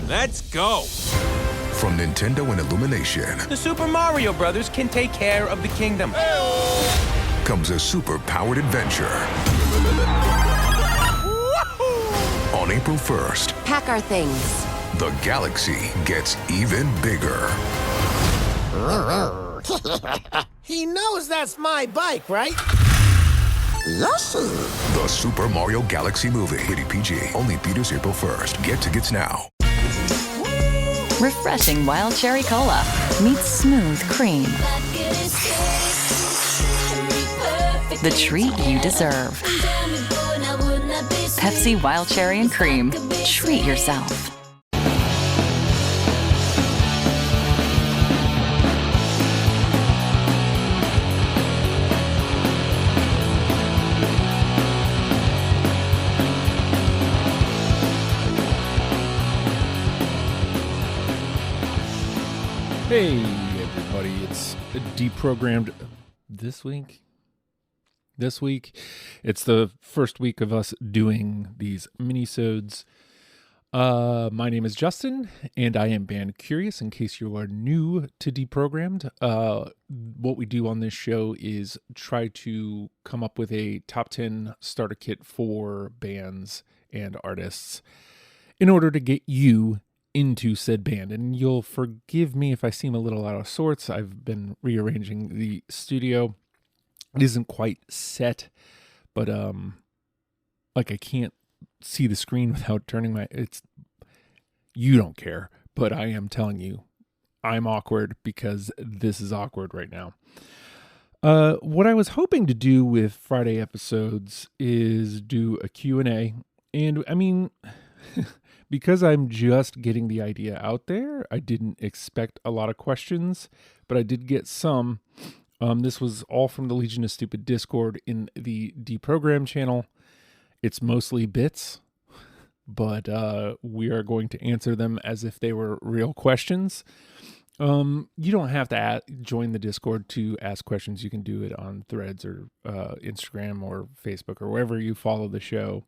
Let's go! From Nintendo and Illumination. The Super Mario Brothers can take care of the kingdom. Comes a super-powered adventure. On April 1st. Pack our things. The galaxy gets even bigger. He knows that's my bike, right? Yes. The Super Mario Galaxy movie. Rated PG. Only theaters April 1st. Get tickets now. Refreshing Wild Cherry Cola meets smooth cream. The treat you deserve. Pepsi Wild Cherry and Cream. Treat yourself. Hey everybody, it's Deprogrammed this week. It's the first week of us doing these minisodes. My name is Justin, and I am Band Curious, in case you are new to Deprogrammed. What we do on this show is try to come up with a top 10 starter kit for bands and artists in order to get you into said band. And you'll forgive me if I seem a little out of sorts. I've been rearranging the studio. It isn't quite set, but I can't see the screen without turning you don't care, but I am telling you, I'm awkward because this is awkward right now. What I was hoping to do with Friday episodes is do a Q&A, and I mean, because I'm just getting the idea out there, I didn't expect a lot of questions, but I did get some. This was all from the Legion of Stupid Discord in the Deprogram channel. It's mostly bits, but we are going to answer them as if they were real questions. You don't have to join the Discord to ask questions. You can do it on Threads or Instagram or Facebook or wherever you follow the show.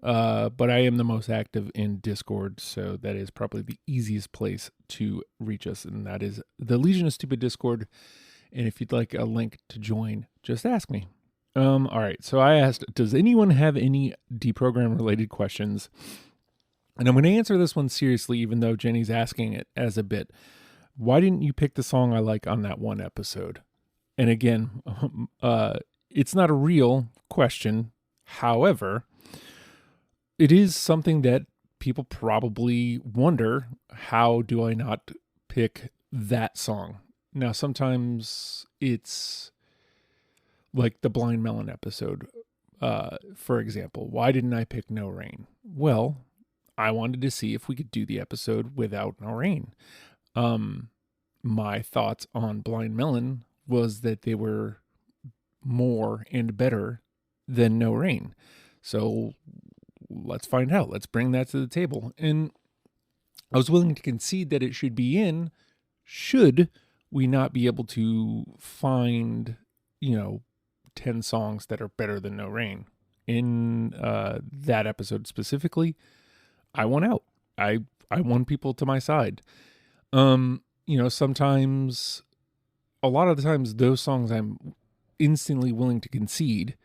But I am the most active in Discord, so that is probably the easiest place to reach us, and that is the Legion of Stupid Discord. And if you'd like a link to join, just ask me. All right, so I asked, does anyone have any Deprogram related questions? And I'm going to answer this one seriously, even though Jenny's asking it as a bit. Why didn't you pick the song I like on that one episode? And again, it's not a real question. However, it is something that people probably wonder, how do I not pick that song? Now, sometimes it's like the Blind Melon episode, for example. Why didn't I pick No Rain? Well, I wanted to see if we could do the episode without No Rain. My thoughts on Blind Melon was that they were more and better than No Rain. So let's find out. Let's bring that to the table. And I was willing to concede that it should be in, should we not be able to find, 10 songs that are better than No Rain. In that episode specifically, I won out. I won people to my side. Sometimes, a lot of the times, those songs I'm instantly willing to concede.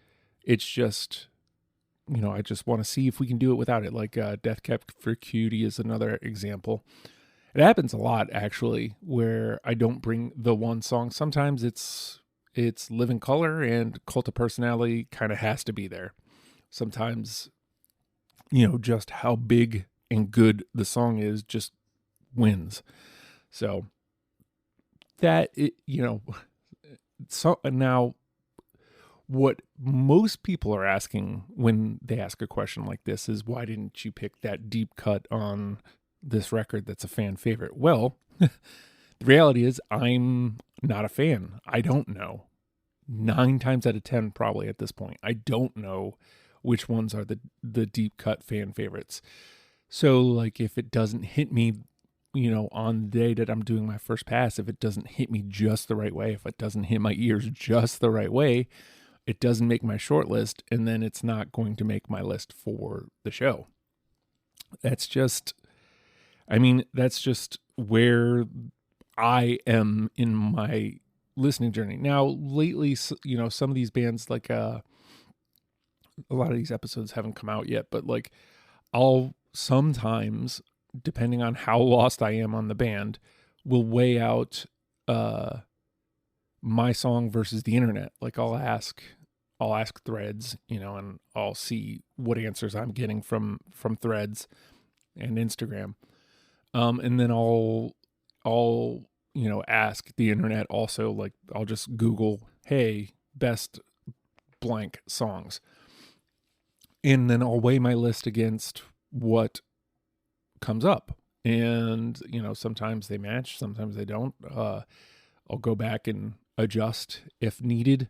It's just, I just want to see if we can do it without it. Like Death Cab for Cutie is another example. It happens a lot, actually, where I don't bring the one song. Sometimes it's Living Color, and Cult of Personality kind of has to be there. Sometimes, just how big and good the song is just wins. So that, so now what most people are asking when they ask a question like this is, why didn't you pick that deep cut on this record that's a fan favorite? Well, the reality is I'm not a fan. I don't know. 9 times out of 10 probably at this point. I don't know which ones are the deep cut fan favorites. So like if it doesn't hit me, on the day that I'm doing my first pass, if it doesn't hit me just the right way, if it doesn't hit my ears just the right way, it doesn't make my short list, and then it's not going to make my list for the show. That's just, I mean, that's just where I am in my listening journey. Now, lately, you know, some of these bands, like a lot of these episodes haven't come out yet, but like I'll sometimes, depending on how lost I am on the band, will weigh out my song versus the internet. Like I'll ask Threads, you know, and I'll see what answers I'm getting from Threads and Instagram. And then I'll you know, ask the internet also. Like I'll just Google, hey, best blank songs. And then I'll weigh my list against what comes up. And, you know, sometimes they match, sometimes they don't. I'll go back and adjust if needed.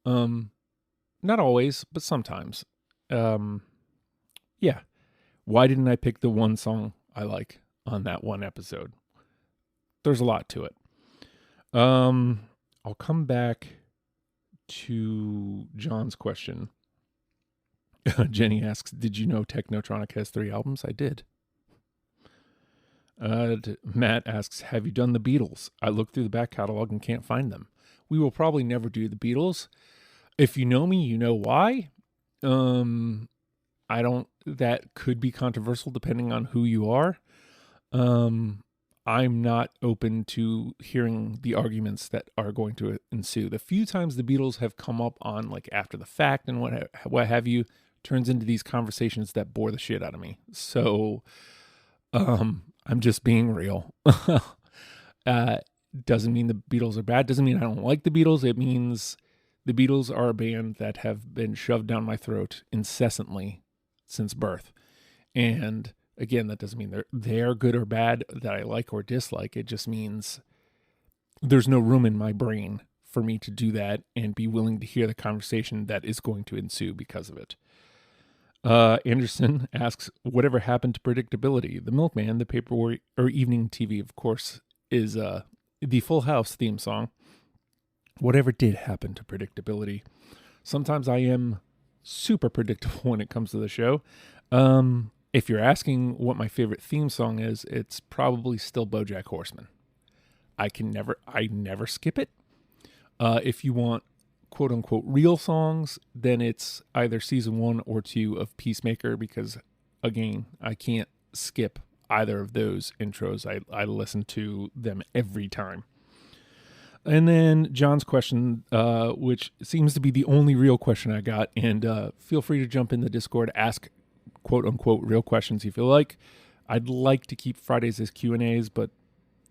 Not always, but sometimes. Yeah. Why didn't I pick the one song I like on that one episode? There's a lot to it. I'll come back to John's question. Jenny asks, did you know Technotronic has 3 albums? I did. Matt asks, have you done the Beatles? I looked through the back catalog and can't find them. We will probably never do the Beatles. If you know me, you know why. That could be controversial depending on who you are. I'm not open to hearing the arguments that are going to ensue. The few times the Beatles have come up on like after the fact and what have you, turns into these conversations that bore the shit out of me. So, I'm just being real. Doesn't mean the Beatles are bad. Doesn't mean I don't like the Beatles. It means the Beatles are a band that have been shoved down my throat incessantly since birth. And again, that doesn't mean they're good or bad, that I like or dislike. It just means there's no room in my brain for me to do that and be willing to hear the conversation that is going to ensue because of it. Anderson asks, whatever happened to predictability? The Milkman, the paperwork, or evening TV, of course, is the Full House theme song. Whatever did happen to predictability? Sometimes I am super predictable when it comes to the show. If you're asking what my favorite theme song is, it's probably still BoJack Horseman. I never skip it. If you want quote unquote real songs, then it's either season 1 or 2 of Peacemaker, because again, I can't skip either of those intros. I listen to them every time. And then John's question, which seems to be the only real question I got, and feel free to jump in the Discord, ask quote unquote real questions you feel like. I'd like to keep Fridays as Q&As, but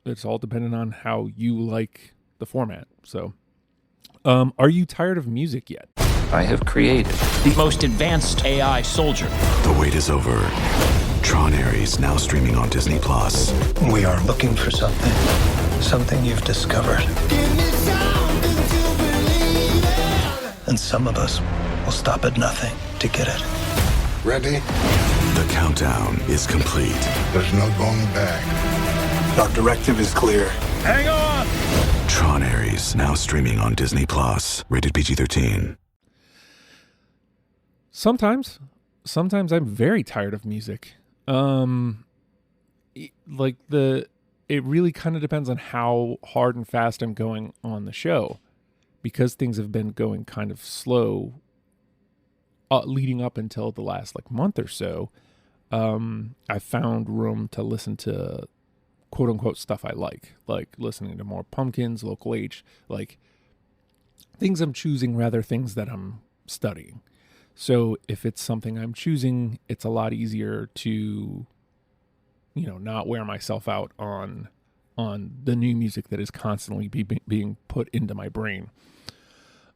it's all dependent on how you like the format. So, are you tired of music yet? I have created the most advanced AI soldier. The wait is over. Tron Ares now streaming on Disney+. We are looking for something you've discovered. And some of us will stop at nothing to get it. Ready? The countdown is complete. There's no going back. Our directive is clear. Hang on! Tron Ares now streaming on Disney+. Rated PG-13. Sometimes I'm very tired of music. It really kind of depends on how hard and fast I'm going on the show, because things have been going kind of slow leading up until the last month or so. I found room to listen to quote unquote stuff I like listening to more Pumpkins, Local H, things I'm choosing rather things that I'm studying. So if it's something I'm choosing, it's a lot easier to, not wear myself out on the new music that is constantly being put into my brain.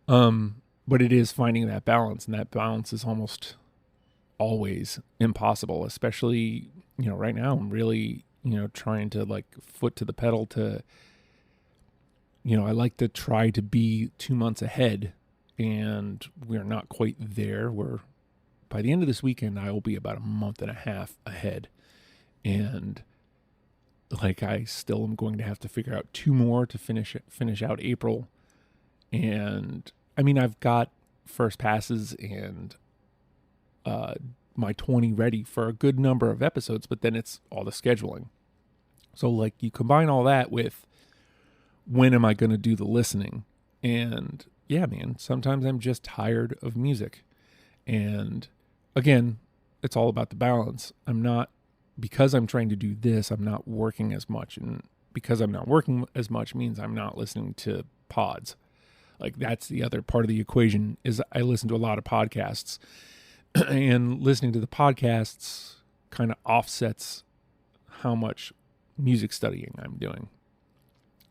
But it is finding that balance, and that balance is almost always impossible, especially, right now I'm really, trying to foot to the pedal to, I like to try to be 2 months ahead, and we're not quite there. By the end of this weekend, I will be about a month and a half ahead. And I still am going to have to figure out 2 more to finish out April. And I mean, I've got first passes and my 20 ready for a good number of episodes, but then it's all the scheduling. So like you combine all that with when am I going to do the listening? And yeah, man, sometimes I'm just tired of music. And again, it's all about the balance. Because I'm trying to do this, I'm not working as much. And because I'm not working as much means I'm not listening to pods. Like that's the other part of the equation is I listen to a lot of podcasts and listening to the podcasts kind of offsets how much music studying I'm doing.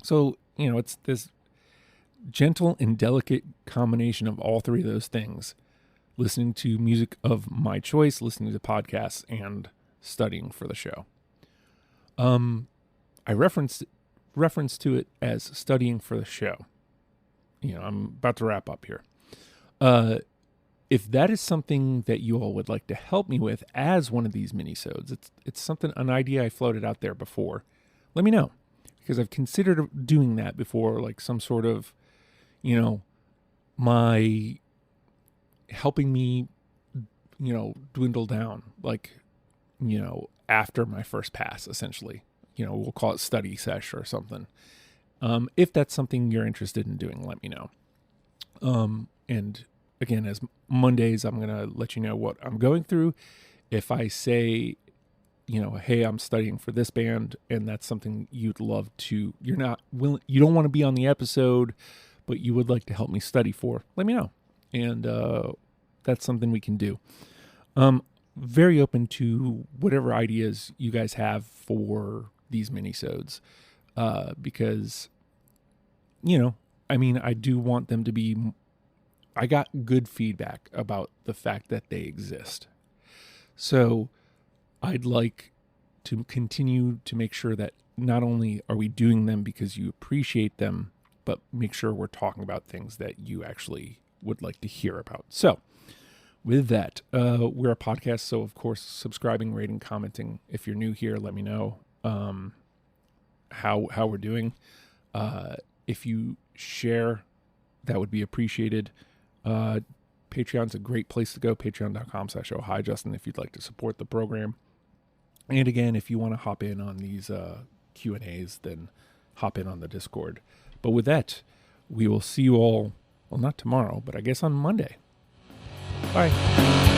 So, it's this gentle and delicate combination of all three of those things. Listening to music of my choice, listening to podcasts, and studying for the show. I reference to it as studying for the show. I'm about to wrap up here. If that is something that you all would like to help me with as one of these minisodes, it's an idea I floated out there before. Let me know, because I've considered doing that before, like some sort of, my helping me, dwindle down, like, after my first pass, essentially. We'll call it study sesh or something. If that's something you're interested in doing, let me know. And again, as Mondays, I'm going to let you know what I'm going through. If I say, hey, I'm studying for this band and that's something you'd love to, you don't want to be on the episode, but you would like to help me study for, let me know. And that's something we can do. Very open to whatever ideas you guys have for these minisodes. Because, I do want them to be, I got good feedback about the fact that they exist. So I'd like to continue to make sure that not only are we doing them because you appreciate them, but make sure we're talking about things that you actually would like to hear about. So with that, we're a podcast. So of course, subscribing, rating, commenting. If you're new here, let me know how we're doing. If you share, that would be appreciated. Patreon's a great place to go. Patreon.com/ohijustin if you'd like to support the program. And again, if you want to hop in on these Q&As, then hop in on the Discord. But with that, we will see you all, well, not tomorrow, but I guess on Monday. Bye.